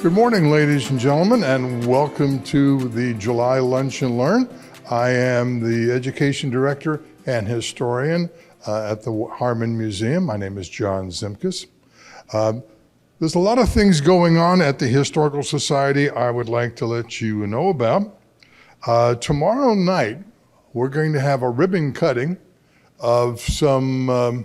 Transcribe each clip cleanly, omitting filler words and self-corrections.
Good morning, ladies and gentlemen, and welcome to the July Lunch and Learn. I am the Education Director and Historian at the Harmon Museum. My name is John Zimkus. There's a lot of things going on at the Historical Society I would like to let you know about. Tomorrow night, we're going to have a ribbon cutting of some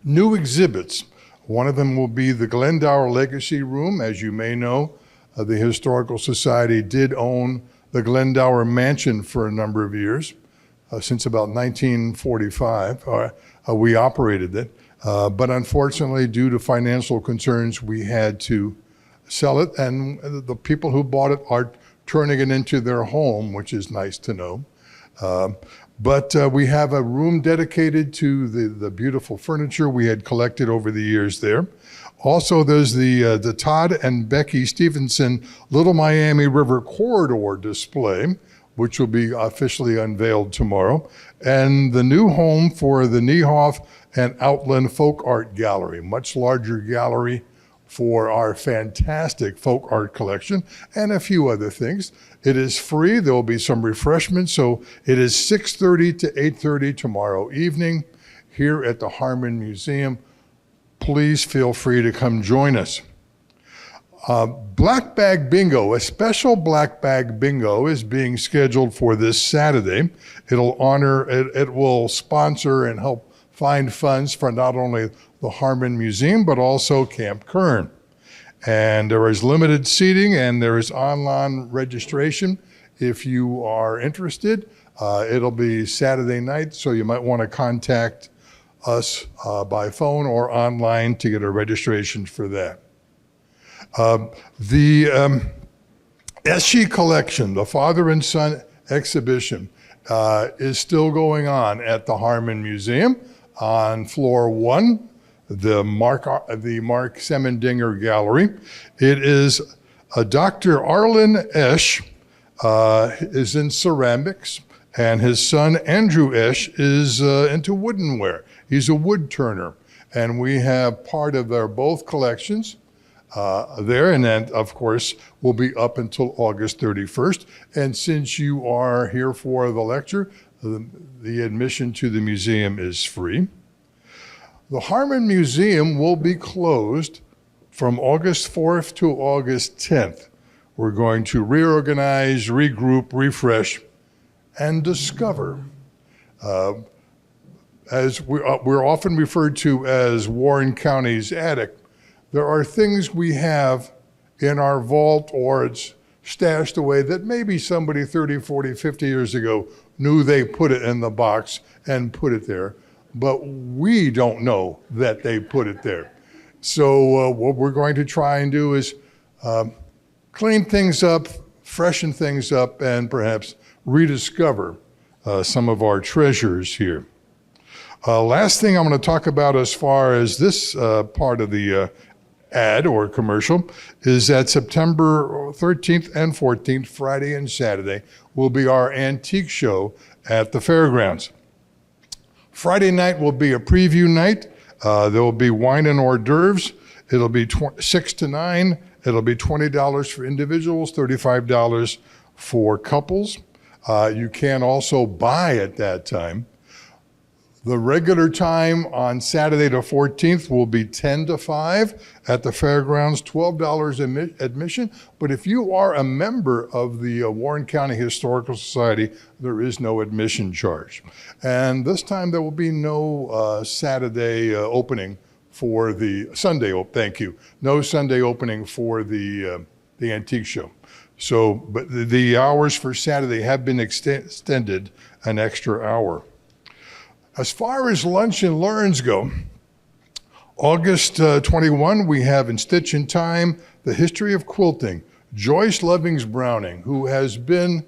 new exhibits. One of them will be the Glendower Legacy Room. As you may know, the Historical Society did own the Glendower Mansion for a number of years. Since about 1945, we operated it. But unfortunately, due to financial concerns, we had to sell it. And the people who bought it are turning it into their home, which is nice to know. But we have a room dedicated to the beautiful furniture we had collected over the years there. Also, there's the Todd and Becky Stevenson Little Miami River Corridor display, which will be officially unveiled tomorrow, and the new home for the Niehoff and Outland Folk Art Gallery, much larger gallery for our fantastic folk art collection, and a few other things. It is free. There will be some refreshments. So it is 6:30 to 8:30 tomorrow evening here at the Harmon Museum. Please feel free to come join us. Black Bag Bingo, a special Black Bag Bingo is being scheduled for this Saturday. It will sponsor and help find funds for not only the Harmon Museum, but also Camp Kern. And there is limited seating and there is online registration if you are interested. It'll be Saturday night, so you might want to contact us by phone or online to get a registration for that. The Eschi Collection, the Father and Son exhibition, is still going on at the Harmon Museum on floor 1. The Mark Semendinger Gallery. It is Dr. Arlen Esch is in ceramics, and his son Andrew Esch is into woodenware. He's a wood turner, and we have part of their both collections there, and then of course will be up until August 31st. And since you are here for the lecture, the admission to the museum is free. The Harmon Museum will be closed from August 4th to August 10th. We're going to reorganize, regroup, refresh, and discover. As we're often referred to as Warren County's attic, there are things we have in our vault or it's stashed away that maybe somebody 30, 40, 50 years ago knew they put it in the box and put it there. But we don't know that they put it there. So what we're going to try and do is clean things up, freshen things up, and perhaps rediscover some of our treasures here. Last thing I'm going to talk about as far as this part of the ad or commercial is that September 13th and 14th, Friday and Saturday, will be our antique show at the fairgrounds. Friday night will be a preview night. There will be wine and hors d'oeuvres. It'll be 6 to 9. It'll be $20 for individuals, $35 for couples. You can also buy at that time. The regular time on Saturday the 14th will be 10 to 5 at the fairgrounds, $12 admission. But if you are a member of the Warren County Historical Society, there is no admission charge. And this time there will be no Saturday opening for the Sunday, no Sunday opening for the antique show. So, but the hours for Saturday have been extended an extra hour. As far as lunch and learns go, August 21, we have in Stitch in Time, The History of Quilting, Joyce Lovings Browning, who has been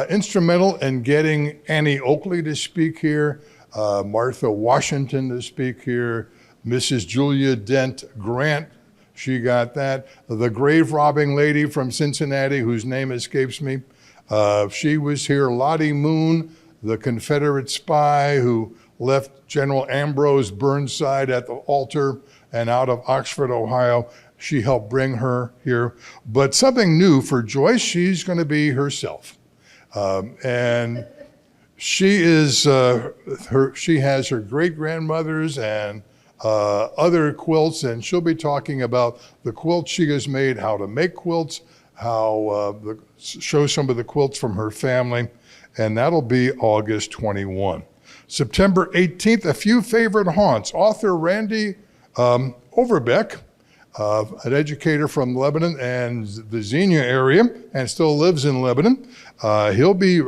instrumental in getting Annie Oakley to speak here, Martha Washington to speak here, Mrs. Julia Dent Grant, she got that. The grave robbing lady from Cincinnati, whose name escapes me, she was here. Lottie Moon, the Confederate spy who left General Ambrose Burnside at the altar and out of Oxford, Ohio. She helped bring her here. But something new for Joyce, she's going to be herself. And she is she has her great-grandmothers and other quilts, and she'll be talking about the quilts she has made, how to make quilts, how show some of the quilts from her family, and that'll be August 21. September 18th, a few favorite haunts. Author Randy Overbeck, an educator from Lebanon and the Xenia area, and still lives in Lebanon. He'll be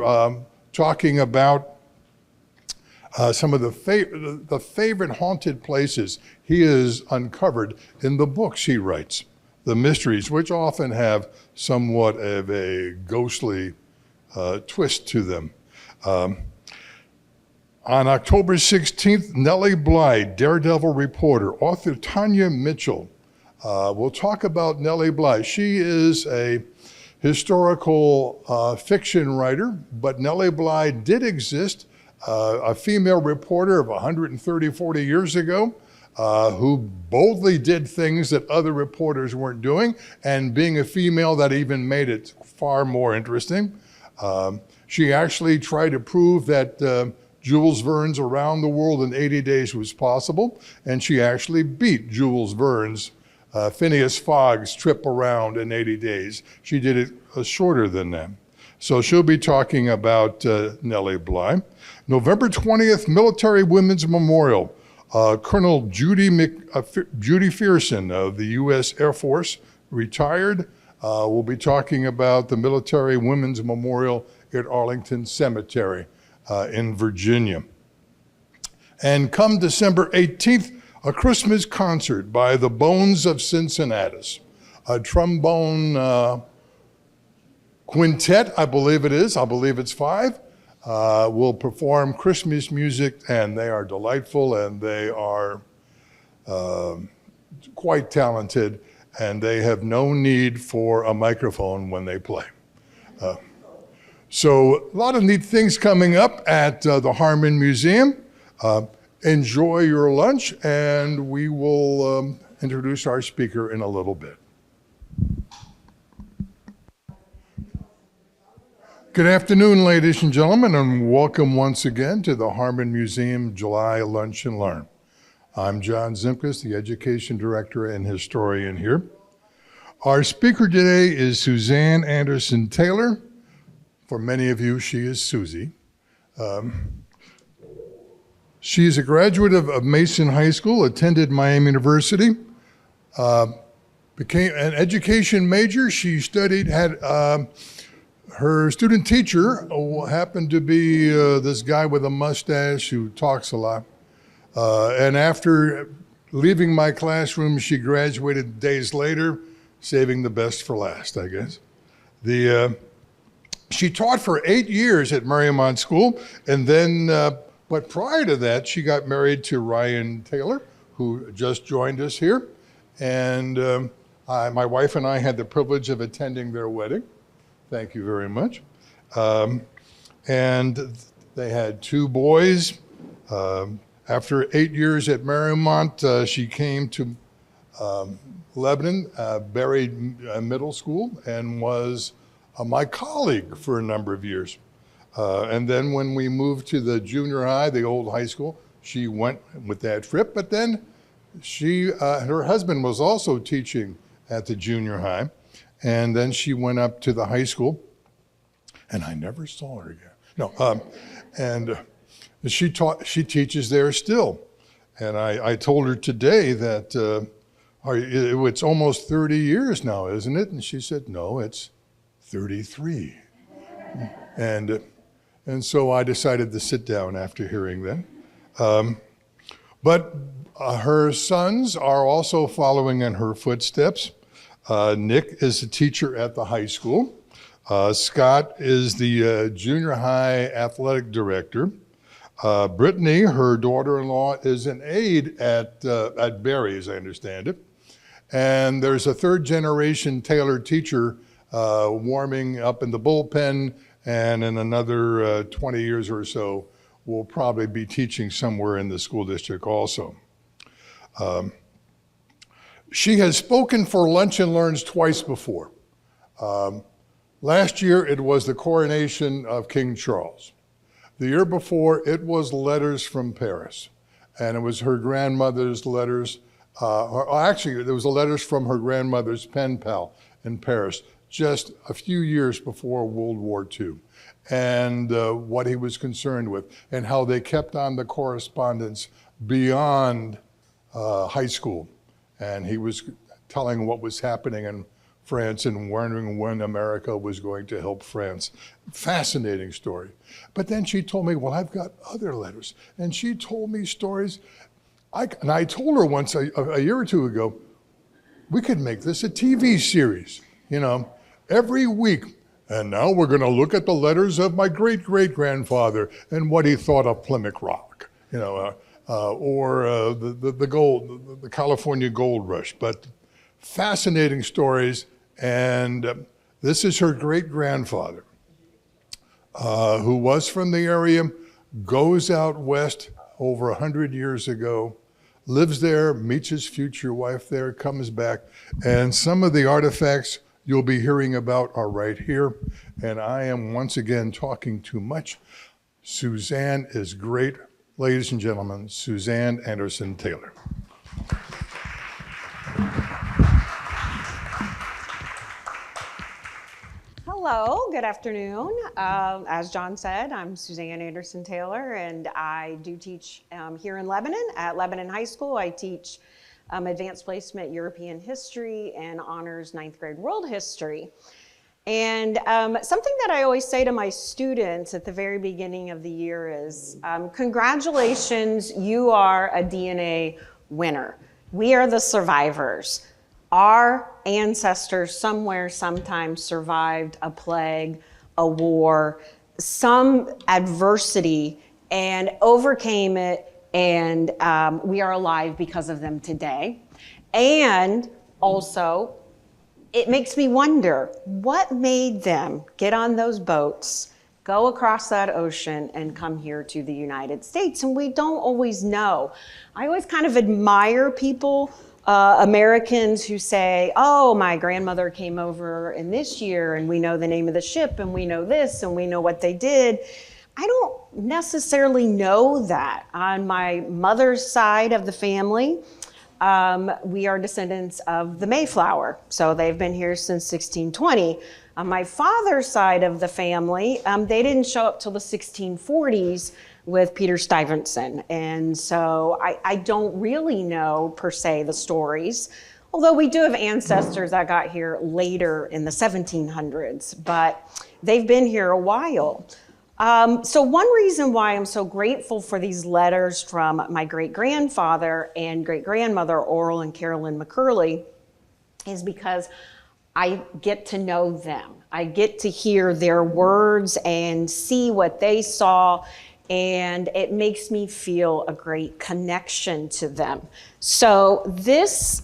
talking about some of the favorite haunted places he has uncovered in the books he writes, the mysteries, which often have somewhat of a ghostly twist to them. On October 16th, Nellie Bly, Daredevil reporter, author Tanya Mitchell. We'll talk about Nellie Bly. She is a historical fiction writer, but Nellie Bly did exist, a female reporter of 40 years ago, who boldly did things that other reporters weren't doing, and being a female, that even made it far more interesting. She actually tried to prove that Jules Verne's Around the World in 80 Days was possible, and she actually beat Jules Verne's Phineas Fogg's trip around in 80 days. She did it shorter than that. So she'll be talking about Nellie Bly. November 20th, Military Women's Memorial. Colonel Judy Fearson of the U.S. Air Force, retired. We'll be talking about the Military Women's Memorial at Arlington Cemetery in Virginia. And come December 18th, a Christmas concert by the Bones of Cincinnatus, a trombone quintet, I believe it is. I believe it's 5. Will perform Christmas music, and they are delightful, and they are quite talented, and they have no need for a microphone when they play. So a lot of neat things coming up at the Harmon Museum. Enjoy your lunch, and we will introduce our speaker in a little bit. Good afternoon, ladies and gentlemen, and welcome once again to the Harmon Museum July Lunch and Learn. I'm John Zimkus, the Education Director and Historian here. Our speaker today is Suzanne Anderson Taylor. For many of you, she is Susie. She is a graduate of Mason High School, attended Miami University, became an education major. She studied, her student teacher happened to be this guy with a mustache who talks a lot. And after leaving my classroom, she graduated days later, saving the best for last, I guess. She taught for 8 years at Marymount School, and then, but prior to that, she got married to Ryan Taylor, who just joined us here. And my wife and I had the privilege of attending their wedding. Thank you very much. And they had 2 boys. After 8 years at Marymount, she came to Lebanon, Berry Middle School, and was my colleague for a number of years. And then when we moved to the junior high, the old high school, she went with that trip, but then her husband was also teaching at the junior high. And then she went up to the high school, and I never saw her again. No, and she teaches there still. And I told her today that it's almost 30 years now, isn't it? And she said, no, it's 33. And so I decided to sit down after hearing that. But her sons are also following in her footsteps. Nick is a teacher at the high school. Scott is the junior high athletic director. Brittany, her daughter-in-law, is an aide at Berry, as I understand it. And there's a 3rd-generation Taylor teacher warming up in the bullpen, and in another 20 years or so, will probably be teaching somewhere in the school district also. She has spoken for Lunch and Learns twice before. Last year, it was the coronation of King Charles. The year before, it was letters from Paris. And it was her grandmother's letters. Actually, there was the letters from her grandmother's pen pal in Paris, just a few years before World War II, and what he was concerned with, and how they kept on the correspondence beyond high school. And he was telling what was happening in France and wondering when America was going to help France. Fascinating story. But then she told me, well, I've got other letters. And she told me stories. And I told her once, a year or two ago, we could make this a TV series, you know, every week. And now we're going to look at the letters of my great-great-grandfather and what he thought of Plymouth Rock, you know, or the California gold rush. But fascinating stories. And this is her great-grandfather, who was from the area, goes out west over 100 years ago, lives there, meets his future wife there, comes back. And some of the artifacts you'll be hearing about are right here. And I am once again talking too much. Suzanne is great. Ladies and gentlemen, Suzanne Anderson Taylor. Hello, good afternoon. As John said, I'm Suzanne Anderson Taylor, and I do teach here in Lebanon at Lebanon High School. I teach advanced placement European history and honors 9th grade world history. And something that I always say to my students at the very beginning of the year is, congratulations, you are a DNA winner. We are the survivors. Our ancestors somewhere, sometime survived a plague, a war, some adversity, and overcame it, and we are alive because of them today. And also, it makes me wonder, what made them get on those boats, go across that ocean, and come here to the United States? And we don't always know. I always kind of admire people, Americans who say, oh, my grandmother came over in this year, and we know the name of the ship, and we know this, and we know what they did. I don't necessarily know that. On my mother's side of the family, we are descendants of the Mayflower, so they've been here since 1620. On my father's side of the family, they didn't show up till the 1640s with Peter Stuyvesant, and so I don't really know, per se, the stories, although we do have ancestors that got here later in the 1700s, but they've been here a while. So one reason why I'm so grateful for these letters from my great-grandfather and great-grandmother, Oral and Carolyn McCurley, is because I get to know them. I get to hear their words and see what they saw, and it makes me feel a great connection to them. So this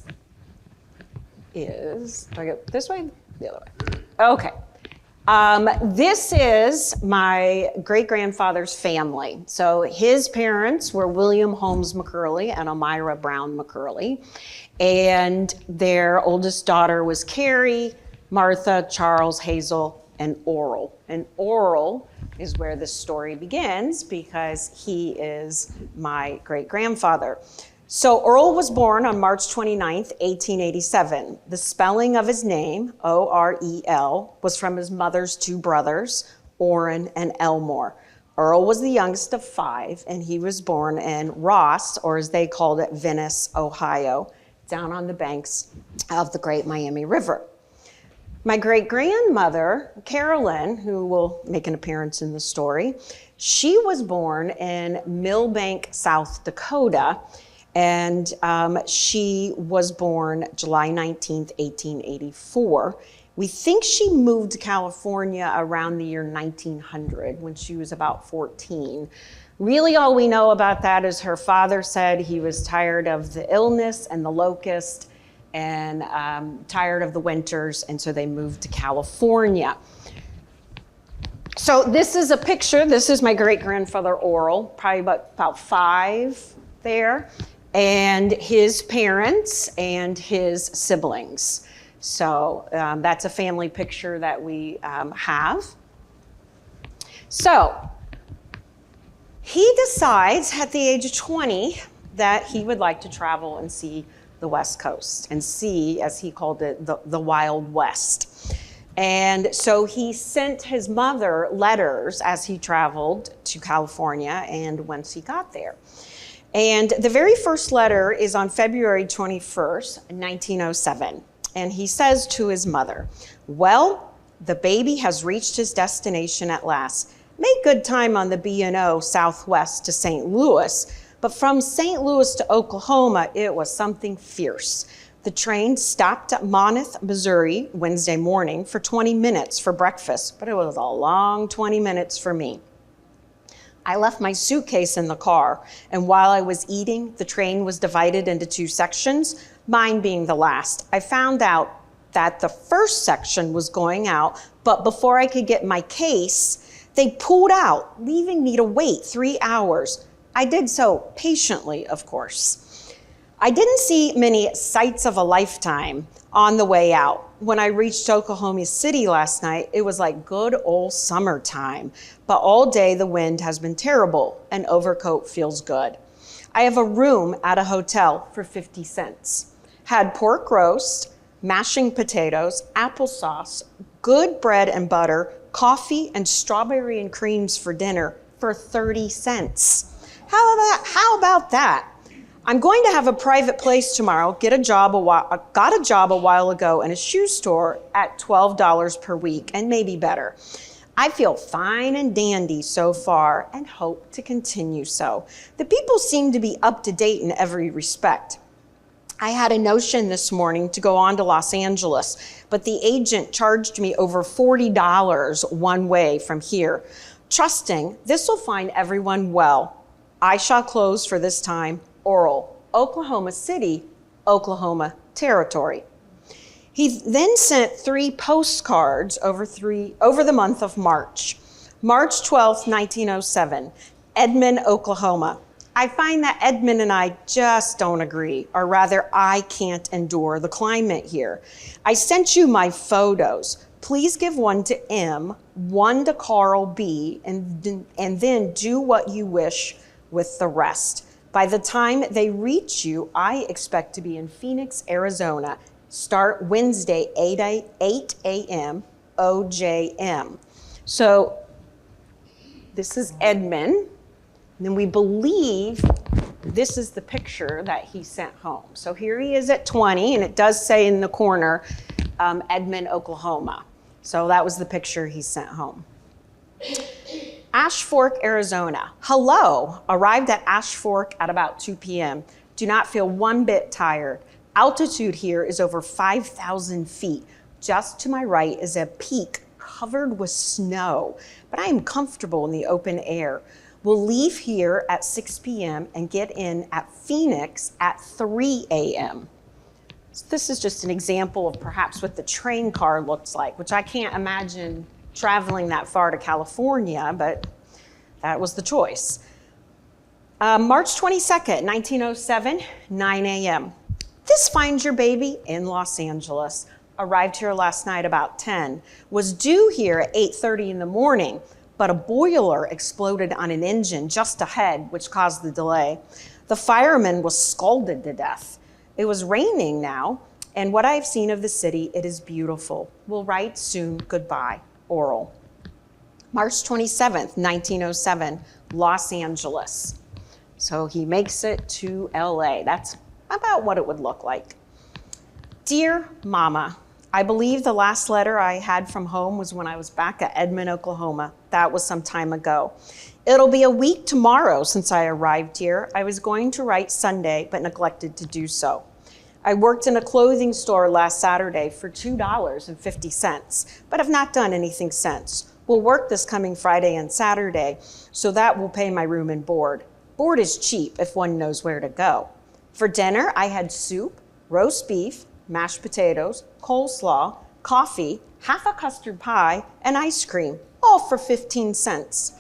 is, do I go this way? The other way. Okay. This is my great-grandfather's family. So his parents were William Holmes McCurley and Elmira Brown McCurley. And their oldest daughter was Carrie, Martha, Charles, Hazel, and Oral. And Oral is where this story begins because he is my great-grandfather. So Oral was born on March 29th, 1887. The spelling of his name, O-R-E-L, was from his mother's two brothers, Orrin and Elmore. Earl was the youngest of 5, and he was born in Ross, or as they called it, Venice, Ohio, down on the banks of the Great Miami River. My great-grandmother, Carolyn, who will make an appearance in the story, she was born in Millbank, South Dakota, and she was born July 19th, 1884. We think she moved to California around the year 1900 when she was about 14. Really, all we know about that is her father said he was tired of the illness and the locust and tired of the winters, and so they moved to California. So this is a picture. This is my great-grandfather Oral, probably about 5 there. and his parents and his siblings. So that's a family picture that we have. So he decides at the age of 20 that he would like to travel and see the West Coast and see, as he called it, the Wild West. And so he sent his mother letters as he traveled to California and once he got there. And the very first letter is on February 21st, 1907. And he says to his mother, "Well, the baby has reached his destination at last. Made good time on the B&O Southwest to St. Louis, but from St. Louis to Oklahoma, it was something fierce. The train stopped at Monmouth, Missouri, Wednesday morning for 20 minutes for breakfast, but it was a long 20 minutes for me. I left my suitcase in the car, and while I was eating, the train was divided into two sections, mine being the last. I found out that the first section was going out, but before I could get my case, they pulled out, leaving me to wait 3 hours. I did so patiently, of course. I didn't see many sights of a lifetime on the way out. When I reached Oklahoma City last night, it was like good old summertime, but all day the wind has been terrible. An overcoat feels good. I have a room at a hotel for 50 cents. Had pork roast, mashing potatoes, applesauce, good bread and butter, coffee, and strawberry and creams for dinner for 30 cents. How about that? I'm going to have a private place tomorrow. Got a job a while ago in a shoe store at $12 per week and maybe better. I feel fine and dandy so far and hope to continue so. The people seem to be up to date in every respect. I had a notion this morning to go on to Los Angeles, but the agent charged me over $40 one way from here. Trusting this will find everyone well. I shall close for this time. Oral, Oklahoma City, Oklahoma Territory. He then sent 3 postcards over the month of March. March 12th, 1907, Edmond, Oklahoma. I find that Edmond and I just don't agree, or rather, I can't endure the climate here. I sent you my photos. Please give one to M, one to Carl B, and then do what you wish with the rest. By the time they reach you, I expect to be in Phoenix, Arizona. Start Wednesday, 8 a.m. OJM. So this is Edmond. And then we believe this is the picture that he sent home. So here he is at 20, and it does say in the corner, Edmond, Oklahoma. So that was the picture he sent home. Ash Fork, Arizona. Hello, arrived at Ash Fork at about 2 p.m. Do not feel one bit tired. Altitude here is over 5,000 feet. Just to my right is a peak covered with snow, but I am comfortable in the open air. We'll leave here at 6 p.m. and get in at Phoenix at 3 a.m. So this is just an example of perhaps what the train car looks like, which I can't imagine traveling that far to California, but that was the choice. March 22nd, 1907, 9 a.m. This finds your baby in Los Angeles. Arrived here last night about 10. Was due here at 8:30 in the morning, but a boiler exploded on an engine just ahead, which caused the delay. The fireman was scalded to death. It was raining now, and what I've seen of the city, it is beautiful. We'll write soon. Goodbye. Oral. March 27th, 1907, Los Angeles. So he makes it to LA. That's about what it would look like. Dear Mama, I believe the last letter I had from home was when I was back at Edmond, Oklahoma. That was some time ago. It'll be a week tomorrow since I arrived here. I was going to write Sunday, but neglected to do so. I worked in a clothing store last Saturday for $2.50, but have not done anything since. We'll work this coming Friday and Saturday, so that will pay my room and board. Board is cheap if one knows where to go. For dinner, I had soup, roast beef, mashed potatoes, coleslaw, coffee, half a custard pie, and ice cream, all for 15 cents.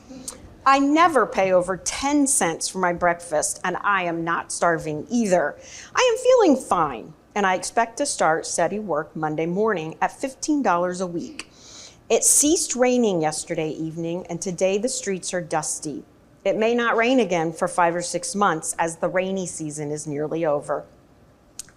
I never pay over 10 cents for my breakfast, and I am not starving either. I am feeling fine, and I expect to start steady work Monday morning at $15 a week. It ceased raining yesterday evening, and today the streets are dusty. It may not rain again for 5 or 6 months, as the rainy season is nearly over.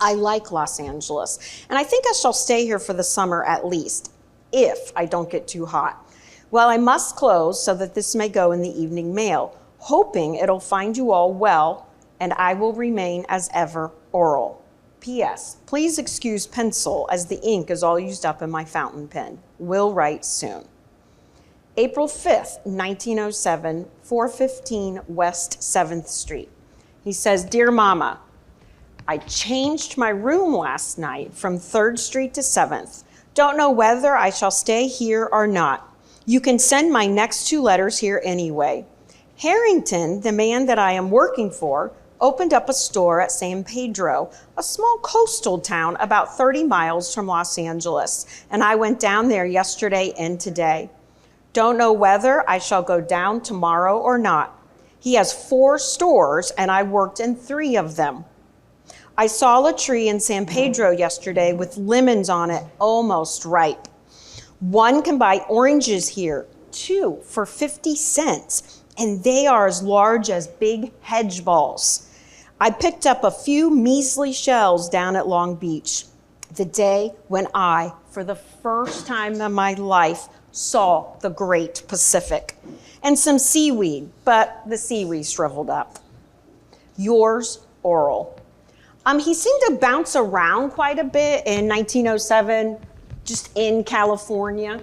I like Los Angeles, and I think I shall stay here for the summer at least, if I don't get too hot. Well, I must close so that this may go in the evening mail, hoping it'll find you all well, and I will remain as ever, Oral. P.S. Please excuse pencil, as the ink is all used up in my fountain pen. Will write soon. April 5th, 1907, 415 West 7th Street. He says, Dear Mama, I changed my room last night from 3rd Street to 7th. Don't know whether I shall stay here or not. You can send my next 2 letters here anyway. Harrington, the man that I am working for, opened up a store at San Pedro, a small coastal town about 30 miles from Los Angeles, and I went down there yesterday and today. Don't know whether I shall go down tomorrow or not. He has 4 stores, and I worked in 3 of them. I saw a tree in San Pedro yesterday with lemons on it, almost ripe. One can buy oranges here, 2 for 50 cents, and they are as large as big hedge balls. I picked up a few measly shells down at Long Beach, the day when I, for the first time in my life, saw the Great Pacific, and some seaweed, but the seaweed shriveled up. Yours, Oral. He seemed to bounce around quite a bit in 1907, just in California.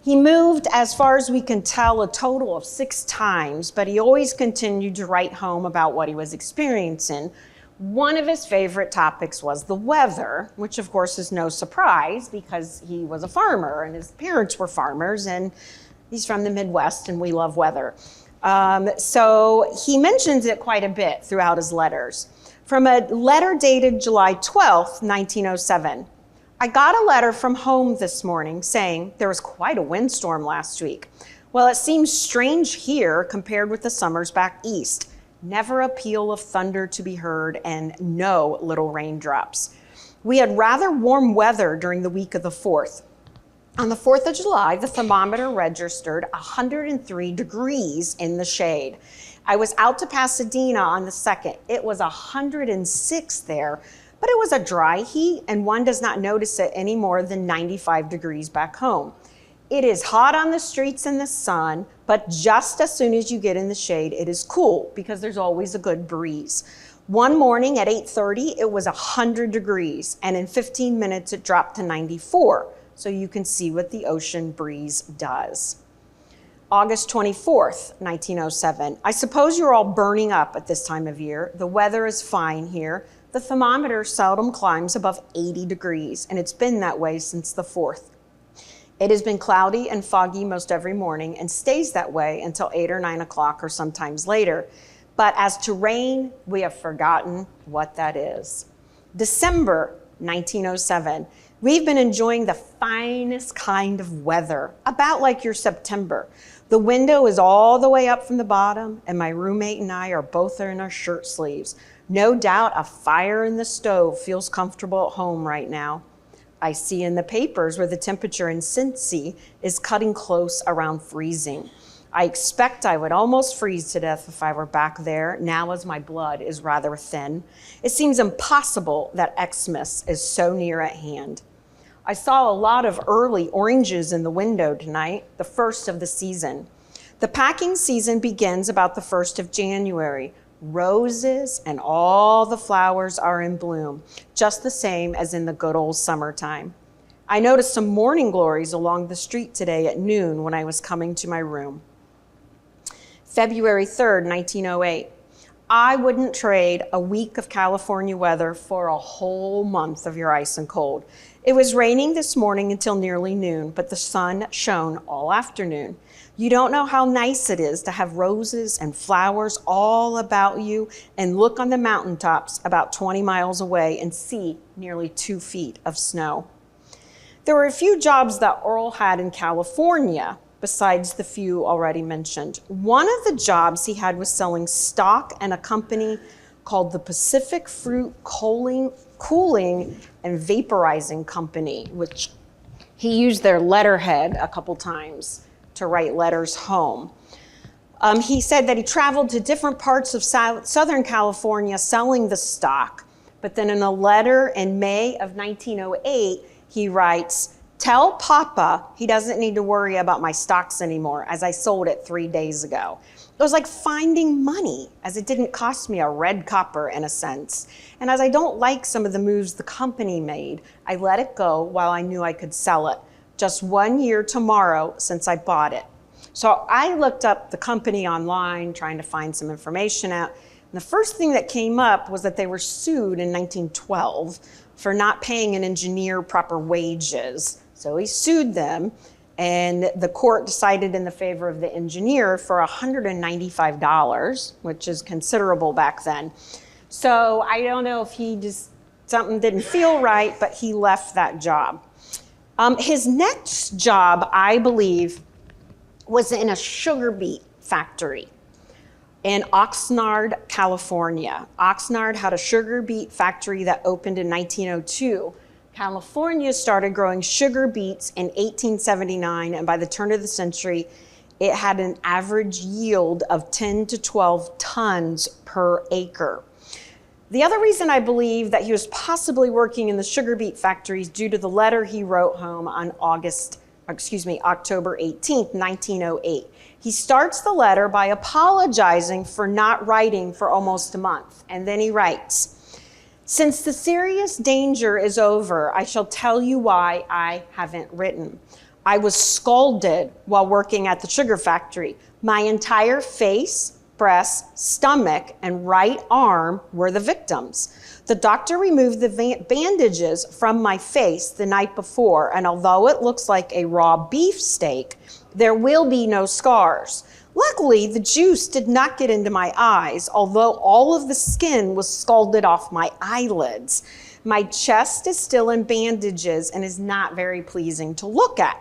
He moved, as far as we can tell, a total of 6 times, but he always continued to write home about what he was experiencing. One of his favorite topics was the weather, which of course is no surprise because he was a farmer and his parents were farmers, and he's from the Midwest and we love weather. So he mentions it quite a bit throughout his letters. From a letter dated July 12th, 1907, I got a letter from home this morning saying there was quite a windstorm last week. Well, it seems strange here compared with the summers back east. Never a peal of thunder to be heard and no little raindrops. We had rather warm weather during the week of the 4th. On the 4th of July, the thermometer registered 103 degrees in the shade. I was out to Pasadena on the 2nd. It was 106 there, but it was a dry heat and one does not notice it any more than 95 degrees back home. It is hot on the streets in the sun, but just as soon as you get in the shade, it is cool because there's always a good breeze. One morning at 8:30, it was 100 degrees, and in 15 minutes it dropped to 94, so you can see what the ocean breeze does. August 24th, 1907. I suppose you're all burning up at this time of year. The weather is fine here. The thermometer seldom climbs above 80 degrees, and it's been that way since the 4th. It has been cloudy and foggy most every morning and stays that way until 8 or 9 o'clock or sometimes later. But as to rain, we have forgotten what that is. December 1907. We've been enjoying the finest kind of weather, about like your September. The window is all the way up from the bottom, and my roommate and I are both in our shirt sleeves. No doubt a fire in the stove feels comfortable at home right now. I see in the papers where the temperature in Cincy is cutting close around freezing. I expect I would almost freeze to death if I were back there, now as my blood is rather thin. It seems impossible that Xmas is so near at hand. I saw a lot of early oranges in the window tonight, the first of the season. The packing season begins about the 1st of January. Roses and all the flowers are in bloom, just the same as in the good old summertime. I noticed some morning glories along the street today at noon when I was coming to my room. February 3rd, 1908. I wouldn't trade a week of California weather for a whole month of your ice and cold. It was raining this morning until nearly noon, but the sun shone all afternoon. You don't know how nice it is to have roses and flowers all about you and look on the mountaintops about 20 miles away and see nearly 2 feet of snow. There were a few jobs that Earl had in California, besides the few already mentioned. One of the jobs he had was selling stock in a company called the Pacific Fruit Cooling and Vaporizing Company, which he used their letterhead a couple times to write letters home. He said that he traveled to different parts of Southern California selling the stock, but then in a letter in May of 1908, he writes, "Tell Papa he doesn't need to worry about my stocks anymore, as I sold it 3 days ago." It was like finding money, as it didn't cost me a red copper in a sense. And as I don't like some of the moves the company made, I let it go while I knew I could sell it. Just 1 year tomorrow since I bought it. So I looked up the company online, trying to find some information out. And the first thing that came up was that they were sued in 1912 for not paying an engineer proper wages. So he sued them, and the court decided in the favor of the engineer for $195, which is considerable back then. So I don't know if something didn't feel right, but he left that job. His next job, I believe, was in a sugar beet factory in Oxnard, California. Oxnard had a sugar beet factory that opened in 1902. California started growing sugar beets in 1879, and by the turn of the century, it had an average yield of 10 to 12 tons per acre. The other reason I believe that he was possibly working in the sugar beet factories due to the letter he wrote home on October 18th, 1908. He starts the letter by apologizing for not writing for almost a month, and then he writes, "Since the serious danger is over, I shall tell you why I haven't written. I was scalded while working at the sugar factory. My entire face, breast, stomach, and right arm were the victims. The doctor removed the bandages from my face the night before, and although it looks like a raw beef steak, there will be no scars. Luckily, the juice did not get into my eyes, although all of the skin was scalded off my eyelids. My chest is still in bandages and is not very pleasing to look at.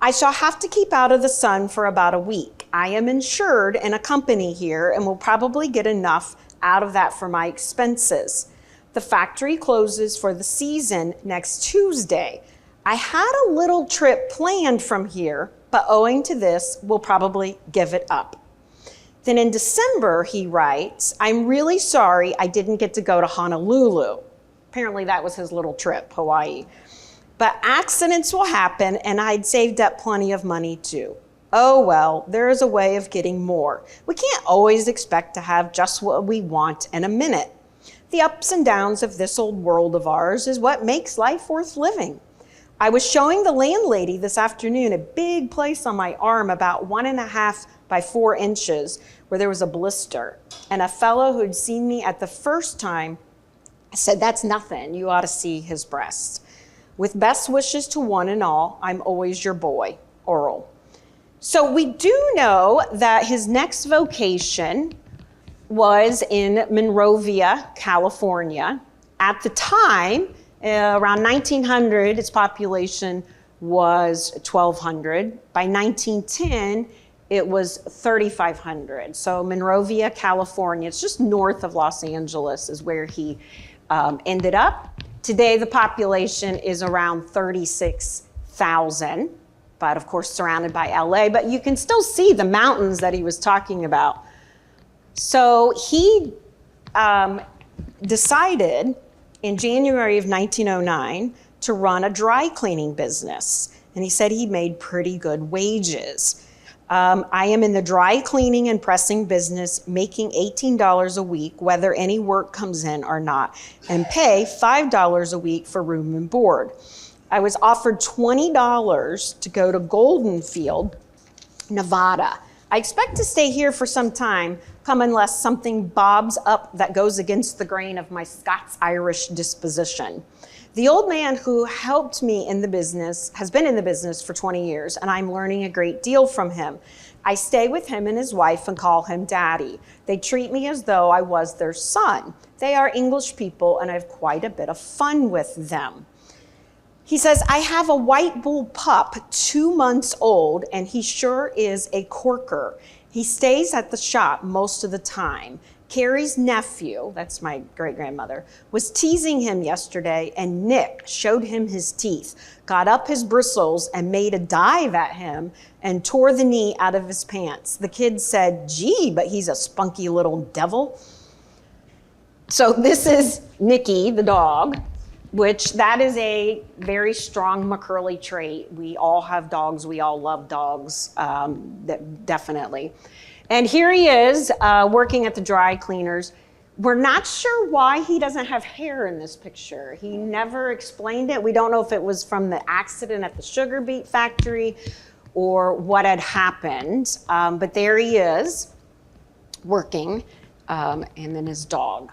I shall have to keep out of the sun for about a week. I am insured in a company here and will probably get enough out of that for my expenses. The factory closes for the season next Tuesday. I had a little trip planned from here, but owing to this, we'll probably give it up." Then in December, he writes, "I'm really sorry I didn't get to go to Honolulu." Apparently that was his little trip, Hawaii. "But accidents will happen, and I'd saved up plenty of money too. Oh well, there is a way of getting more. We can't always expect to have just what we want in a minute. The ups and downs of this old world of ours is what makes life worth living. I was showing the landlady this afternoon a big place on my arm about 1.5 by 4 inches where there was a blister. And a fellow who'd seen me at the first time said, 'That's nothing, you ought to see his breast. With best wishes to one and all, I'm always your boy, Oral.'" So we do know that his next vocation was in Monrovia, California. At the time, around 1900, its population was 1,200. By 1910, it was 3,500. So Monrovia, California, it's just north of Los Angeles is where he ended up. Today, the population is around 36,000, but of course surrounded by LA. But you can still see the mountains that he was talking about. So he decided in January of 1909 to run a dry cleaning business. And he said he made pretty good wages. "I am in the dry cleaning and pressing business, making $18 a week, whether any work comes in or not, and pay $5 a week for room and board. I was offered $20 to go to Goldenfield, Nevada. I expect to stay here for some time, come unless something bobs up that goes against the grain of my Scots-Irish disposition. The old man who helped me in the business has been in the business for 20 years, and I'm learning a great deal from him. I stay with him and his wife and call him Daddy. They treat me as though I was their son. They are English people, and I have quite a bit of fun with them." He says, I have a white bull pup, 2 months old, and he sure is a corker. He stays at the shop most of the time. Carrie's nephew, that's my great-grandmother, was teasing him yesterday, and Nick showed him his teeth, got up his bristles, and made a dive at him and tore the knee out of his pants. The kid said, gee, but he's a spunky little devil. So this is Nicky, the dog, which that is a very strong McCurley trait. We all have dogs. We all love dogs, definitely. And here he is working at the dry cleaners. We're not sure why he doesn't have hair in this picture. He never explained it. We don't know if it was from the accident at the sugar beet factory or what had happened. But there he is working, and then his dog.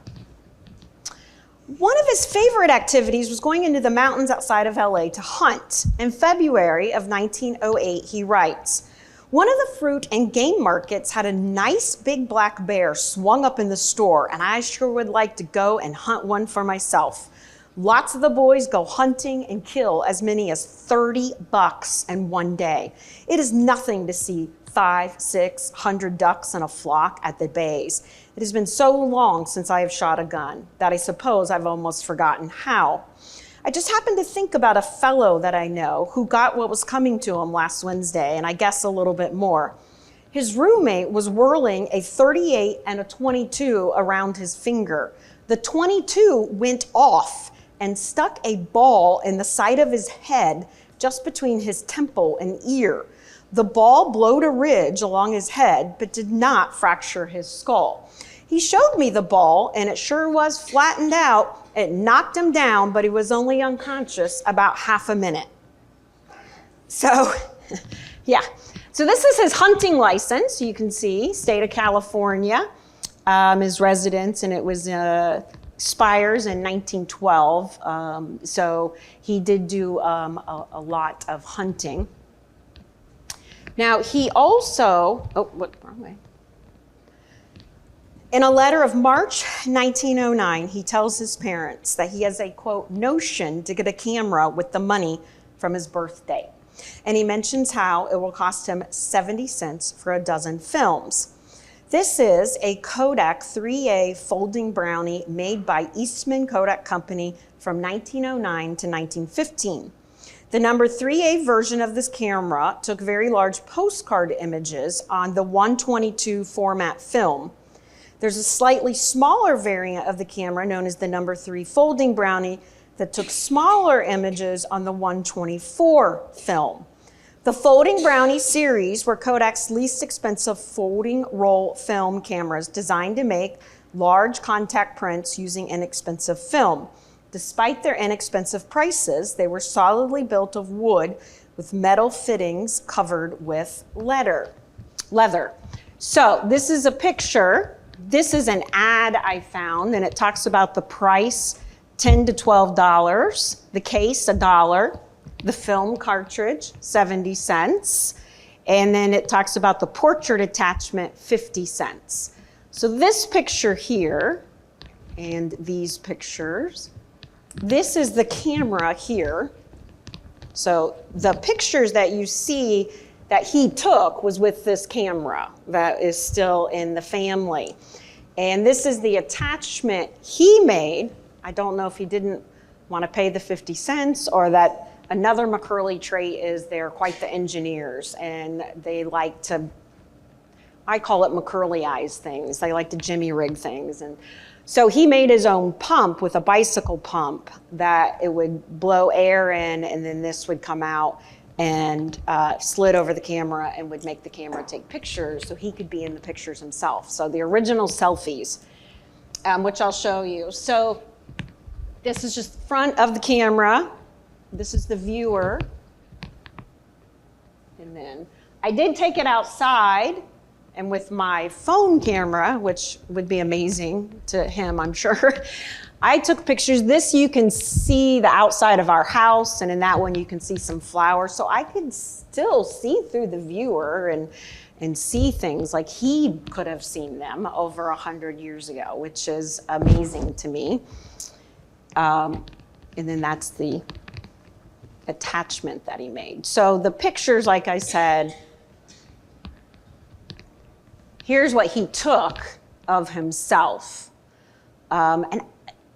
One of his favorite activities was going into the mountains outside of LA to hunt. In February of 1908, he writes, one of the fruit and game markets had a nice big black bear swung up in the store, and I sure would like to go and hunt one for myself. Lots of the boys go hunting and kill as many as 30 bucks in one day. It is nothing to see 500, 600 ducks in a flock at the bays. It has been so long since I have shot a gun that I suppose I've almost forgotten how. I just happened to think about a fellow that I know who got what was coming to him last Wednesday, and I guess a little bit more. His roommate was whirling a 38 and a 22 around his finger. The 22 went off and stuck a ball in the side of his head just between his temple and ear. The ball blowed a ridge along his head, but did not fracture his skull. He showed me the ball, and it sure was flattened out. It knocked him down, but he was only unconscious about half a minute. So, yeah. So this is his hunting license. You can see, state of California, his residence, and it was expires in 1912. So he did do a lot of hunting. Now, he also, wrong way. In a letter of March 1909, he tells his parents that he has a, quote, notion to get a camera with the money from his birthday. And he mentions how it will cost him 70 cents for a dozen films. This is a Kodak 3A folding brownie made by Eastman Kodak Company from 1909 to 1915. The number 3A version of this camera took very large postcard images on the 122 format film. There's a slightly smaller variant of the camera known as the number 3 folding brownie that took smaller images on the 124 film. The folding brownie series were Kodak's least expensive folding roll film cameras designed to make large contact prints using inexpensive film. Despite their inexpensive prices, they were solidly built of wood with metal fittings covered with leather. So this is a picture. This is an ad I found, and it talks about the price, $10 to $12, the case, $1, the film cartridge, 70 cents, and then it talks about the portrait attachment, 50 cents. So this picture here, and these pictures, this is the camera here. So the pictures that you see that he took was with this camera that is still in the family. And this is the attachment he made. I don't know if he didn't want to pay the 50 cents or that another McCurley trait is they're quite the engineers and they like to, I call it McCurley-ize things. They like to jimmy rig things. And so he made his own pump with a bicycle pump that it would blow air in and then this would come out and slid over the camera and would make the camera take pictures so he could be in the pictures himself. So the original selfies, which I'll show you. So this is just the front of the camera. This is the viewer. And then I did take it outside and with my phone camera, which would be amazing to him, I'm sure, I took pictures. This you can see the outside of our house, and in that one you can see some flowers. So I could still see through the viewer and see things like he could have seen them over 100 years ago, which is amazing to me. And then that's the attachment that he made. So the pictures, like I said, here's what he took of himself. And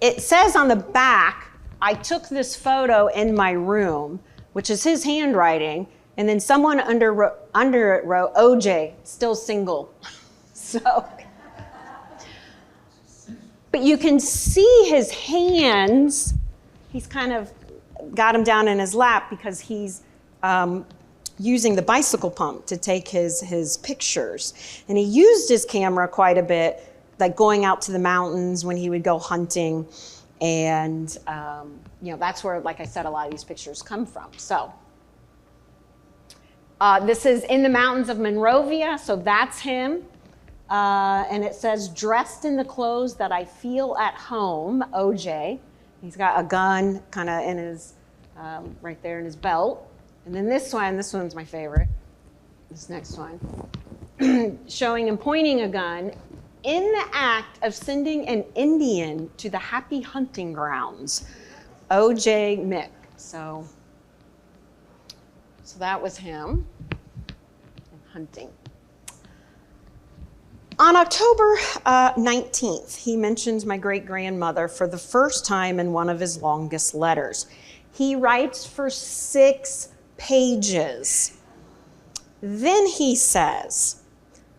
it says on the back, I took this photo in my room, which is his handwriting, and then someone under it wrote, OJ, still single. So, but you can see his hands. He's kind of got him down in his lap because he's using the bicycle pump to take his pictures. And he used his camera quite a bit, like going out to the mountains when he would go hunting. And, that's where, like I said, a lot of these pictures come from. So this is in the mountains of Monrovia. So that's him. And it says, dressed in the clothes that I feel at home, OJ. He's got a gun kind of in his, right there in his belt. And then this one's my favorite. This next one, showing him pointing a gun in the act of sending an Indian to the happy hunting grounds, OJ Mick. So that was him hunting. On October 19th, he mentions my great-grandmother for the first time in one of his longest letters. He writes for 6 pages. Then he says,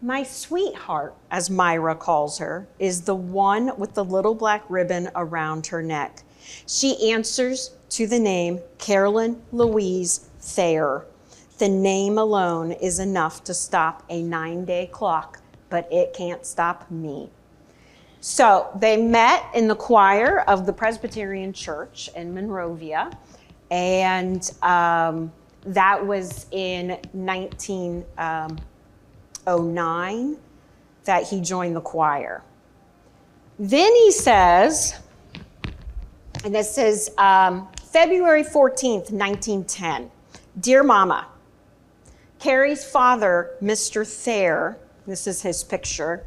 my sweetheart, as Myra calls her, is the one with the little black ribbon around her neck. She answers to the name Carolyn Louise Thayer. The name alone is enough to stop a 9-day clock, but it can't stop me. So they met in the choir of the Presbyterian Church in Monrovia, and that was in 1909 that he joined the choir. Then he says, and this is February 14th, 1910. Dear Mama, Carrie's father, Mr. Thayer, this is his picture,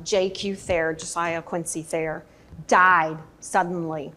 J.Q. Thayer, Josiah Quincy Thayer, died suddenly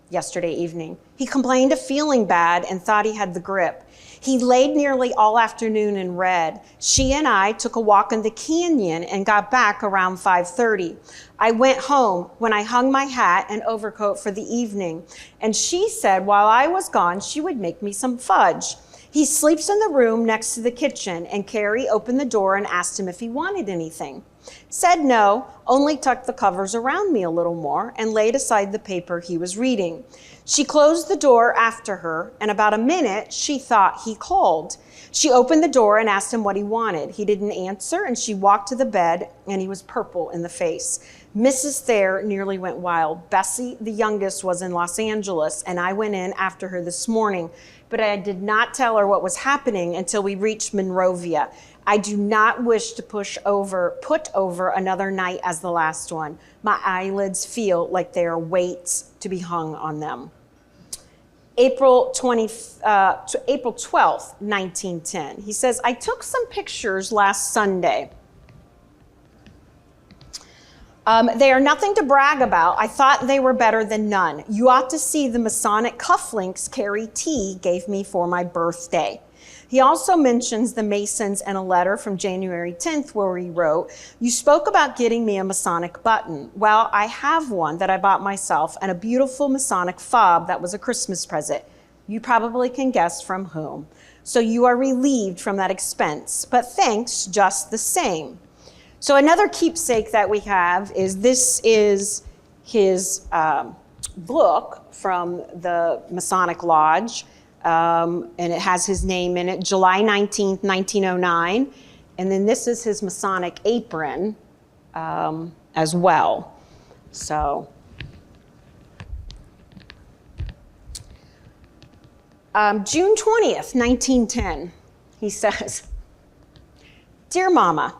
yesterday evening. He complained of feeling bad and thought he had the grip. He laid nearly all afternoon and read. She and I took a walk in the canyon and got back around 5:30. I went home when I hung my hat and overcoat for the evening, and she said while I was gone, she would make me some fudge. He sleeps in the room next to the kitchen, and Carrie opened the door and asked him if he wanted anything. Said no, only tucked the covers around me a little more and laid aside the paper he was reading. She closed the door after her, and about a minute, she thought he called. She opened the door and asked him what he wanted. He didn't answer, and she walked to the bed, and he was purple in the face. Mrs. Thayer nearly went wild. Bessie, the youngest, was in Los Angeles, and I went in after her this morning, but I did not tell her what was happening until we reached Monrovia. I do not wish to put over another night as the last one. My eyelids feel like they are weights to be hung on them. April 12th, 1910. He says, I took some pictures last Sunday. They are nothing to brag about. I thought they were better than none. You ought to see the Masonic cufflinks Carrie T gave me for my birthday. He also mentions the Masons in a letter from January 10th where he wrote, you spoke about getting me a Masonic button. Well, I have one that I bought myself and a beautiful Masonic fob that was a Christmas present. You probably can guess from whom. So you are relieved from that expense, but thanks just the same. So another keepsake that we have is this is his book from the Masonic Lodge. And it has his name in it, July 19th, 1909. And then this is his Masonic apron as well. So, June 20th, 1910, he says, Dear Mama,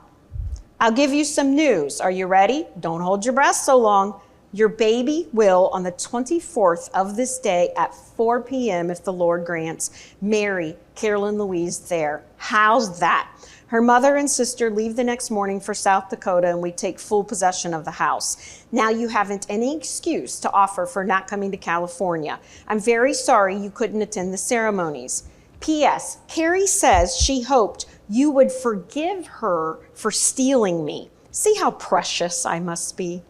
I'll give you some news. Are you ready? Don't hold your breath so long. Your baby will, on the 24th of this day at 4 p.m., if the Lord grants, marry Carolyn Louise Thayer. How's that? Her mother and sister leave the next morning for South Dakota, and we take full possession of the house. Now you haven't any excuse to offer for not coming to California. I'm very sorry you couldn't attend the ceremonies. P.S. Carrie says she hoped you would forgive her for stealing me. See how precious I must be.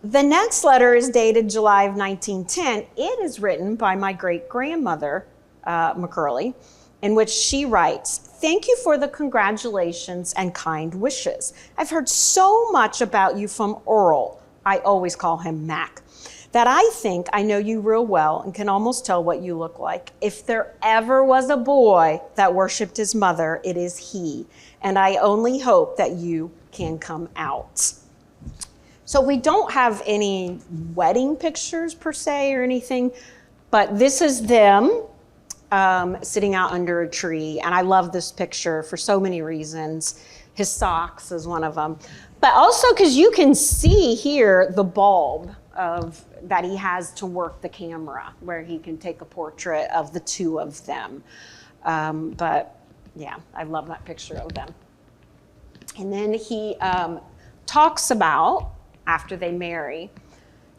The next letter is dated July of 1910. It is written by my great-grandmother, McCurley, in which she writes, "Thank you for the congratulations and kind wishes. I've heard so much about you from Earl," I always call him Mac, "that I think I know you real well and can almost tell what you look like. If there ever was a boy that worshiped his mother, it is he, and I only hope that you can come out." So we don't have any wedding pictures per se or anything, but this is them sitting out under a tree. And I love this picture for so many reasons. His socks is one of them. But also because you can see here the bulb that he has to work the camera, where he can take a portrait of the two of them. But yeah, I love that picture of them. And then he talks about, after they marry,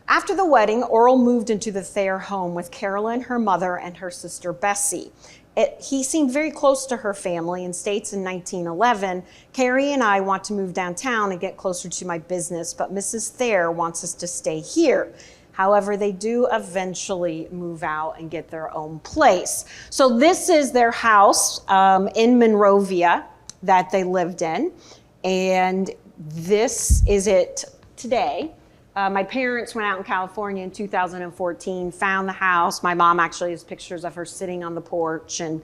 after the wedding, Earl moved into the Thayer home with Carolyn, her mother, and her sister Bessie. He seemed very close to her family and states in 1911, "Carrie and I want to move downtown and get closer to my business, but Mrs. Thayer wants us to stay here." However, they do eventually move out and get their own place. So this is their house in Monrovia that they lived in, and this is it today. My parents went out in California in 2014, found the house. My mom actually has pictures of her sitting on the porch and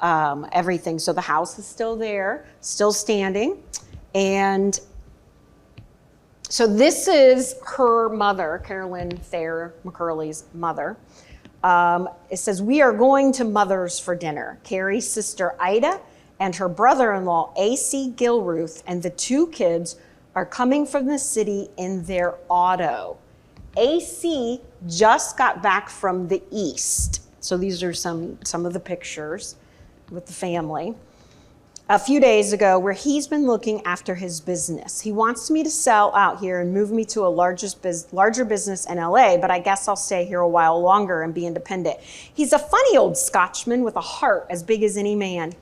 everything. So the house is still there, still standing. And so this is her mother, Carolyn Thayer McCurley's mother. It says, "We are going to Mother's for dinner. Carrie's sister Ida and her brother-in-law A.C. Gilruth and the two kids are coming from the city in their auto. AC just got back from the East." So these are some of the pictures with the family. "A few days ago, where he's been looking after his business. He wants me to sell out here and move me to a larger business in LA, but I guess I'll stay here a while longer and be independent. He's a funny old Scotchman with a heart as big as any man.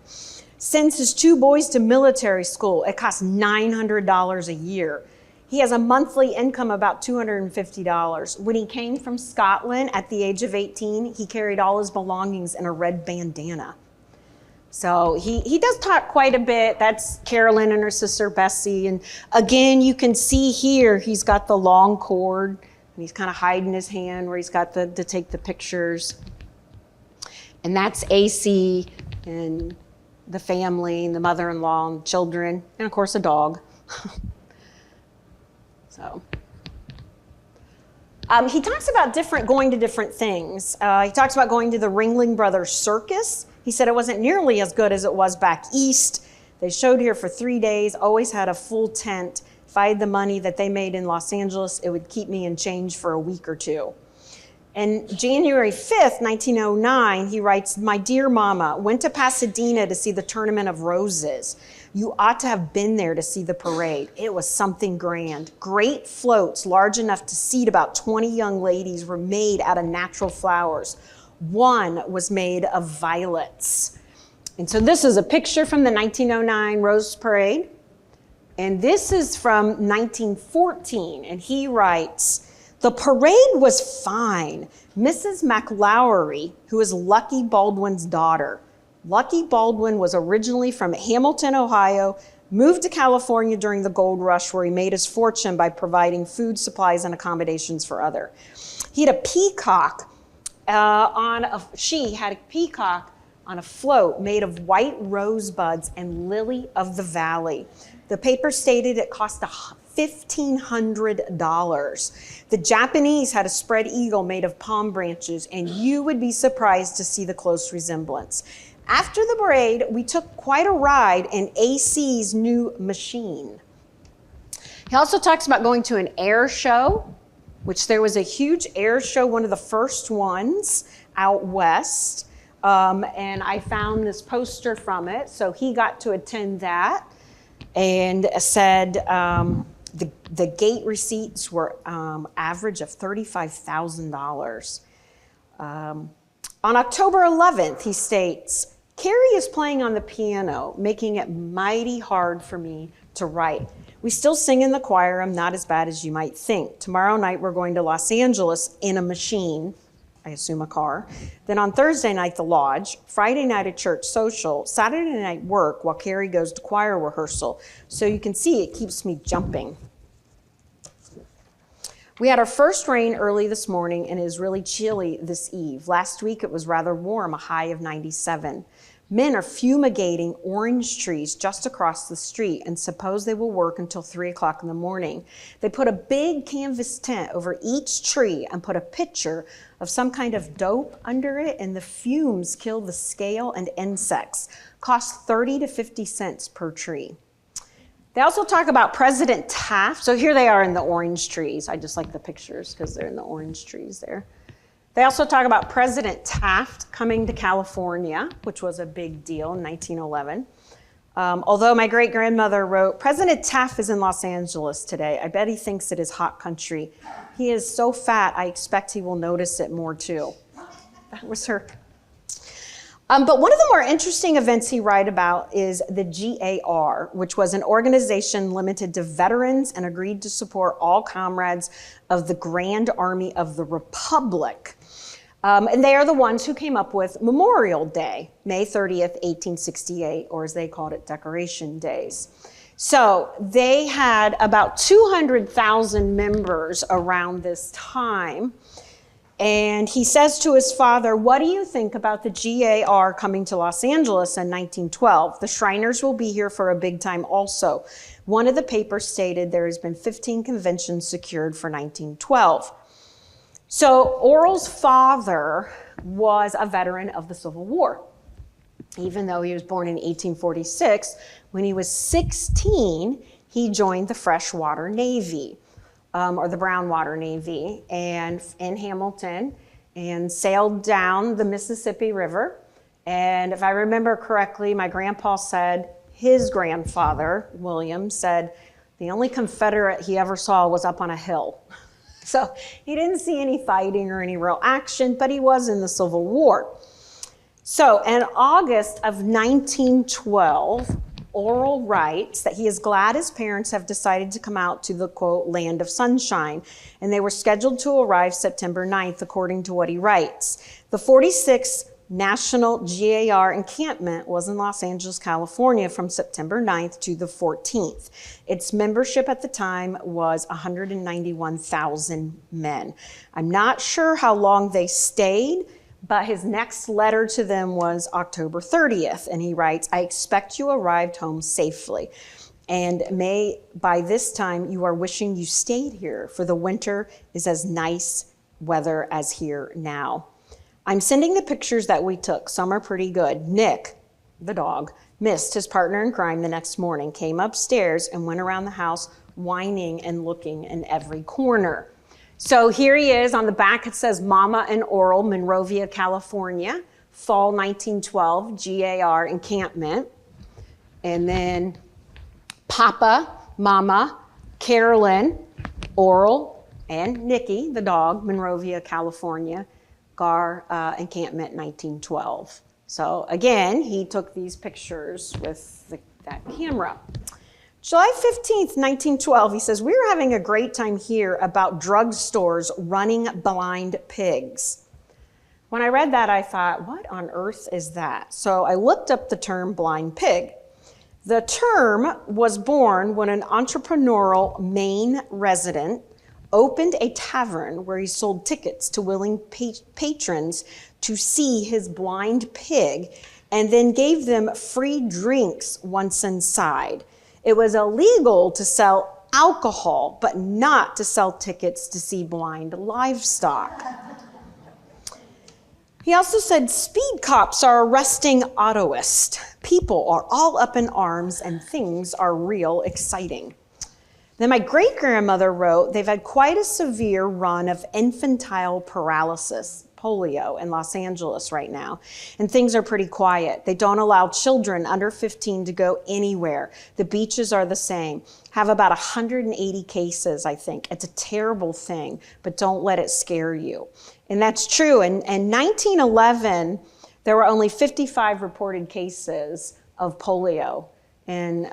Sends his two boys to military school. It costs $900 a year. He has a monthly income about $250. When he came from Scotland at the age of 18, he carried all his belongings in a red bandana." So he does talk quite a bit. That's Carolyn and her sister Bessie. And again, you can see here, he's got the long cord and he's kind of hiding his hand where he's got to take the pictures. And that's AC and the family and the mother-in-law and children, and of course a dog. So he talks about going to different things. He talks about going to the Ringling Brothers Circus. He said it wasn't nearly as good as it was back east. They showed here for 3 days, always had a full tent. If I had the money that they made in Los Angeles, it would keep me in change for a week or two. And January 5th, 1909, he writes, "My dear Mama, went to Pasadena to see the Tournament of Roses. You ought to have been there to see the parade. It was something grand. Great floats large enough to seat about 20 young ladies were made out of natural flowers. One was made of violets." And so this is a picture from the 1909 Rose Parade. And this is from 1914, and he writes, "The parade was fine. Mrs. McLaury, who is Lucky Baldwin's daughter. Lucky Baldwin was originally from Hamilton, Ohio, moved to California during the gold rush where he made his fortune by providing food, supplies, and accommodations for others. He had a peacock she had a peacock on a float made of white rosebuds and lily of the valley. The paper stated it cost $1,500. The Japanese had a spread eagle made of palm branches, and you would be surprised to see the close resemblance. After the parade, we took quite a ride in AC's new machine." He also talks about going to an air show, which there was a huge air show, one of the first ones out west. And I found this poster from it, so he got to attend that, and said the gate receipts were average of $35,000. On October 11th, he states, Carrie is playing on the piano, making it mighty hard for me to write. We still sing in the choir. I'm not as bad as you might think. Tomorrow night, we're going to Los Angeles in a machine, I assume a car. Then on Thursday night, the lodge. Friday night, a church social. Saturday night, work, while Carrie goes to choir rehearsal. So you can see it keeps me jumping. We had our first rain early this morning, and it is really chilly this eve. Last week, it was rather warm, a high of 97. Men are fumigating orange trees just across the street and suppose they will work until 3 o'clock in the morning. They put a big canvas tent over each tree and put a picture of some kind of dope under it, and the fumes kill the scale and insects. Cost 30 to 50 cents per tree. They also talk about President Taft. So here they are in the orange trees. I just like the pictures because they're in the orange trees there. They also talk about President Taft coming to California, which was a big deal in 1911. Although my great-grandmother wrote, President Taft is in Los Angeles today. I bet he thinks it is hot country. He is so fat, I expect he will notice it more too. That was her. But one of the more interesting events he wrote about is the GAR, which was an organization limited to veterans and agreed to support all comrades of the Grand Army of the Republic. And they are the ones who came up with Memorial Day, May 30th, 1868, or as they called it, Decoration Days. So they had about 200,000 members around this time. And he says to his father, what do you think about the GAR coming to Los Angeles in 1912? The Shriners will be here for a big time also. One of the papers stated there has been 15 conventions secured for 1912. So Oral's father was a veteran of the Civil War. Even though he was born in 1846, when he was 16, he joined the Freshwater Navy. Or the Brownwater Navy, and in Hamilton, and sailed down the Mississippi River. And if I remember correctly, my grandpa said, his grandfather, William, said the only Confederate he ever saw was up on a hill. So he didn't see any fighting or any real action, but he was in the Civil War. So in August of 1912, Oral writes that he is glad his parents have decided to come out to the, quote, land of sunshine, and they were scheduled to arrive September 9th, according to what he writes. The 46th National GAR encampment was in Los Angeles, California from September 9th to the 14th. Its membership at the time was 191,000 men. I'm not sure how long they stayed, but his next letter to them was October 30th, and he writes, I expect you arrived home safely, and may by this time you are wishing you stayed here, for the winter is as nice weather as here now. I'm sending the pictures that we took. Some are pretty good. Nick, the dog, missed his partner in crime the next morning, came upstairs and went around the house whining and looking in every corner. So here he is. On the back it says Mama and Oral, Monrovia, California, fall 1912, GAR encampment. And then Papa, Mama, Carolyn, Oral, and Nikki, the dog, Monrovia, California, GAR encampment 1912. So again, he took these pictures with that camera. July 15th, 1912, he says, we were having a great time here about drugstores running blind pigs. When I read that, I thought, what on earth is that? So I looked up the term blind pig. The term was born when an entrepreneurial Maine resident opened a tavern where he sold tickets to willing patrons to see his blind pig and then gave them free drinks once inside. It was illegal to sell alcohol, but not to sell tickets to see blind livestock. He also said, speed cops are arresting autoists. People are all up in arms and things are real exciting. Then my great-grandmother wrote, they've had quite a severe run of infantile paralysis. polio in Los Angeles right now. And things are pretty quiet. They don't allow children under 15 to go anywhere. The beaches are the same. Have about 180 cases, I think. It's a terrible thing, but don't let it scare you. And that's true. In 1911, there were only 55 reported cases of polio in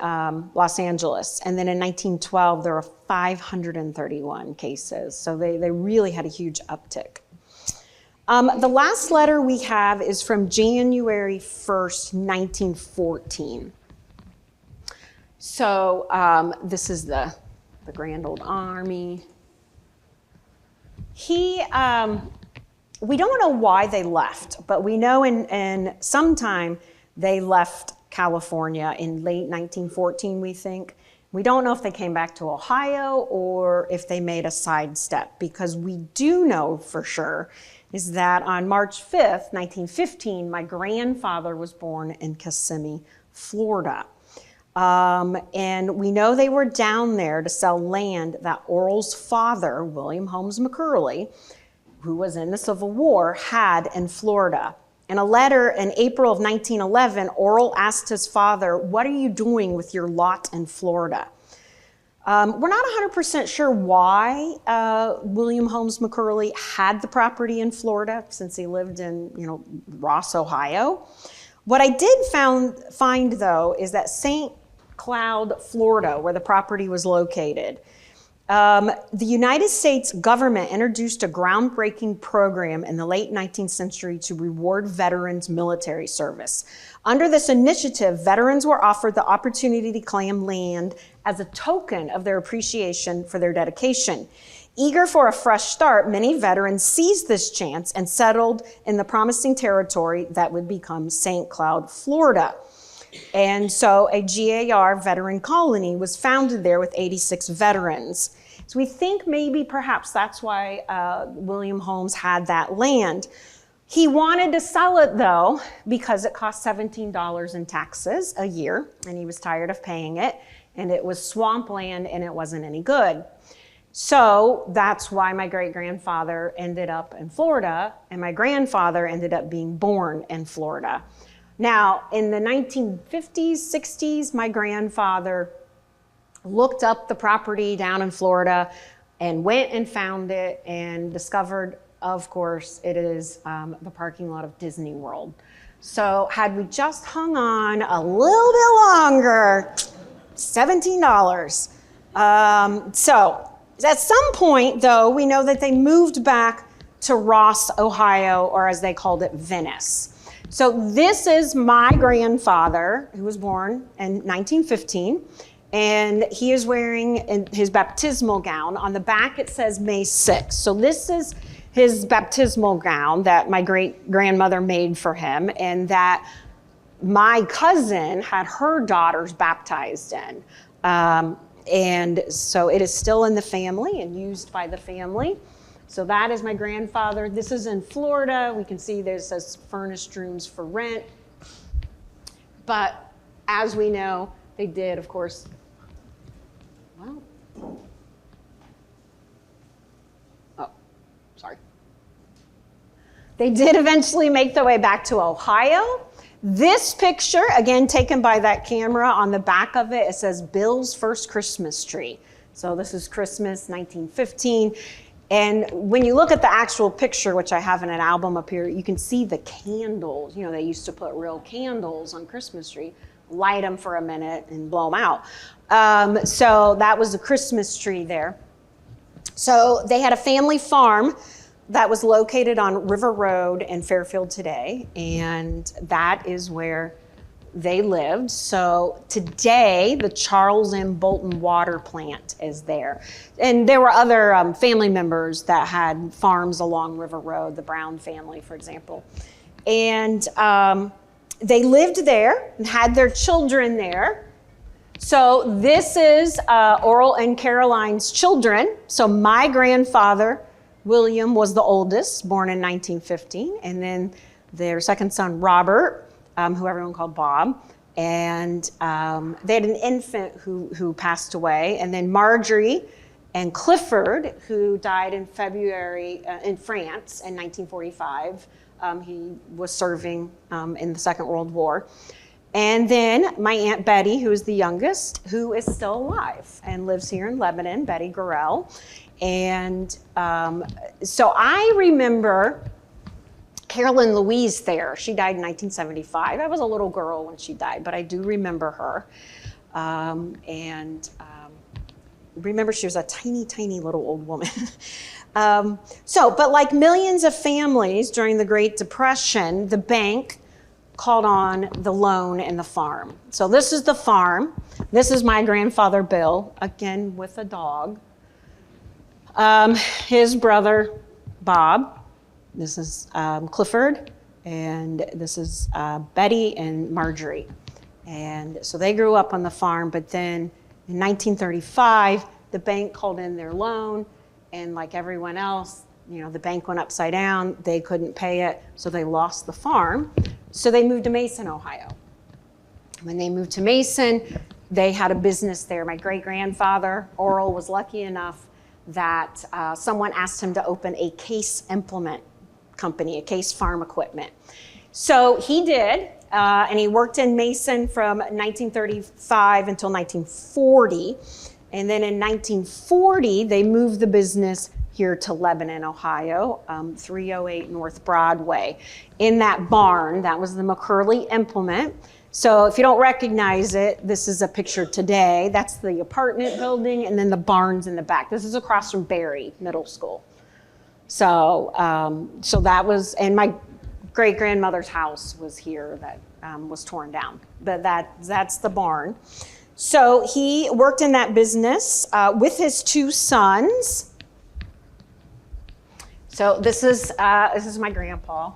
Los Angeles. And then in 1912, there were 531 cases. So they really had a huge uptick. The last letter we have is from January 1st, 1914. So this is the Grand Old Army. We don't know why they left, but we know in sometime they left California in late 1914, we think. We don't know if they came back to Ohio or if they made a sidestep, because we do know for sure is that on March 5th, 1915, my grandfather was born in Kissimmee, Florida. And we know they were down there to sell land that Oral's father, William Holmes McCurley, who was in the Civil War, had in Florida. In a letter in April of 1911, Oral asked his father, "What are you doing with your lot in Florida?" We're not 100% sure why William Holmes McCurley had the property in Florida, since he lived in, Ross, Ohio. What I did find, though, is that St. Cloud, Florida, where the property was located, the United States government introduced a groundbreaking program in the late 19th century to reward veterans' military service. Under this initiative, veterans were offered the opportunity to claim land as a token of their appreciation for their dedication. Eager for a fresh start, many veterans seized this chance and settled in the promising territory that would become St. Cloud, Florida. And so a GAR veteran colony was founded there with 86 veterans. So we think maybe perhaps that's why William Holmes had that land. He wanted to sell it, though, because it cost $17 in taxes a year, and he was tired of paying it, and it was swampland and it wasn't any good. So that's why my great-grandfather ended up in Florida, and my grandfather ended up being born in Florida. Now, in the 1950s, 60s, my grandfather looked up the property down in Florida and went and found it and discovered, of course, it is the parking lot of Disney World. So had we just hung on a little bit longer, $17. So at some point, though, we know that they moved back to Ross, Ohio, or as they called it, Venice. So this is my grandfather, who was born in 1915, and he is wearing his baptismal gown. On the back, it says May 6th. So this is his baptismal gown that my great-grandmother made for him, and that my cousin had her daughters baptized in. And so it is still in the family and used by the family. So that is my grandfather. This is in Florida. We can see there says furnished rooms for rent. But as we know, they did, of course, well, oh, sorry. They did eventually make their way back to Ohio. This picture, again, taken by that camera, on the back of it, it says Bill's First Christmas Tree. So this is Christmas 1915. And when you look at the actual picture, which I have in an album up here, you can see the candles. They used to put real candles on Christmas tree, light them for a minute and blow them out. So that was the Christmas tree there. So they had a family farm that was located on River Road in Fairfield today, and that is where they lived. So today, the Charles M. Bolton water plant is there. And there were other family members that had farms along River Road, the Brown family, for example. And they lived there and had their children there. So this is Oral and Caroline's children. So my grandfather, William, was the oldest, born in 1915. And then their second son, Robert, who everyone called Bob, and they had an infant who passed away, and then Marjorie And Clifford, who died in February in France in 1945. He was serving in the Second World War. And then my Aunt Betty, who is the youngest, who is still alive and lives here in Lebanon, Betty Gorell. And so I remember Carolyn Louise there. She died in 1975. I was a little girl when she died, but I do remember her. Remember she was a tiny, tiny little old woman. But like millions of families during the Great Depression, the bank called on the loan and the farm. So this is the farm. This is my grandfather, Bill, again with a dog. His brother, Bob. This is Clifford, and this is Betty and Marjorie. And so they grew up on the farm, but then in 1935, the bank called in their loan, and like everyone else, the bank went upside down. They couldn't pay it, so they lost the farm. So they moved to Mason, Ohio. When they moved to Mason, they had a business there. My great-grandfather, Oral, was lucky enough that someone asked him to open a case implement company, a case farm equipment. So he did, and he worked in Mason from 1935 until 1940. And then in 1940, they moved the business here to Lebanon, Ohio, 308 North Broadway. In that barn, that was the McCurley Implement. So if you don't recognize it, this is a picture today. That's the apartment building, and then the barn's in the back. This is across from Berry Middle School. So that was, and my great-grandmother's house was here that was torn down, but that's the barn. So he worked in that business with his two sons. So this is my grandpa,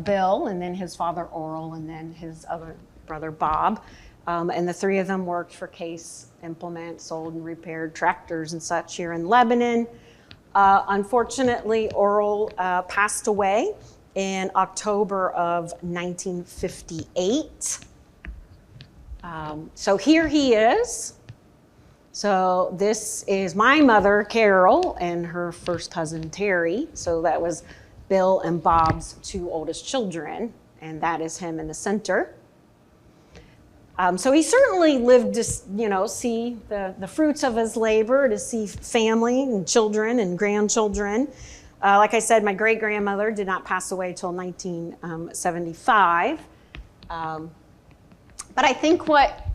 Bill, and then his father, Oral, and then his other brother, Bob. And the three of them worked for Case Implement, sold and repaired tractors and such here in Lebanon. Unfortunately, Oral passed away in October of 1958. So here he is. So this is my mother, Carol, and her first cousin, Terry. So that was Bill and Bob's two oldest children, and that is him in the center. So he certainly lived to, see the fruits of his labor, to see family and children and grandchildren. Like I said, my great-grandmother did not pass away till 1975. But I think what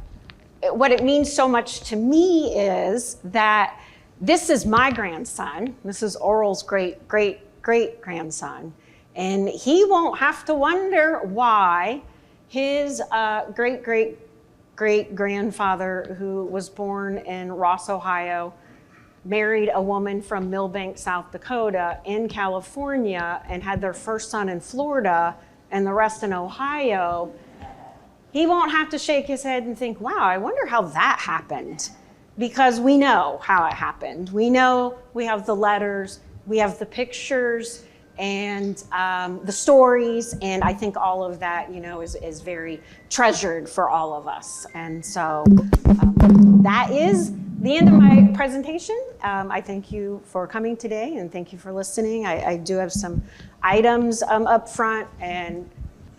it means so much to me is that this is my grandson. This is Oral's great-great-great-grandson. And he won't have to wonder why his great-great-great-grandfather, who was born in Ross, Ohio, married a woman from Millbank, South Dakota, in California, and had their first son in Florida and the rest in Ohio. He won't have to shake his head and think, wow, I wonder how that happened. Because we know how it happened. We know, we have the letters, we have the pictures, and the stories, and I think all of that, is very treasured for all of us. And so that is the end of my presentation. I thank you for coming today, and thank you for listening. I do have some items up front, and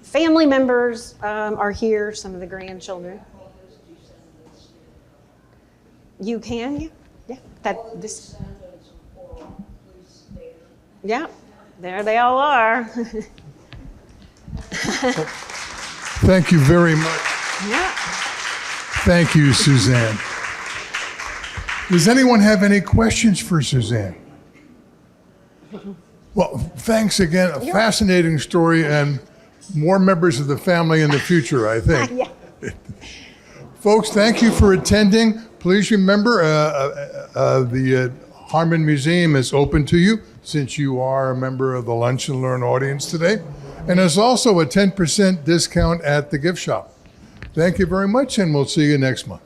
family members are here, some of the grandchildren. You can, yeah. Yeah, there they all are. Thank you very much. Yeah. Thank you, Suzanne. Does anyone have any questions for Suzanne? Well, thanks again. A fascinating story, and more members of the family in the future, I think. Yeah. Folks, thank you for attending. Please remember, the Harmon Museum is open to you since you are a member of the Lunch and Learn audience today. And there's also a 10% discount at the gift shop. Thank you very much, and we'll see you next month.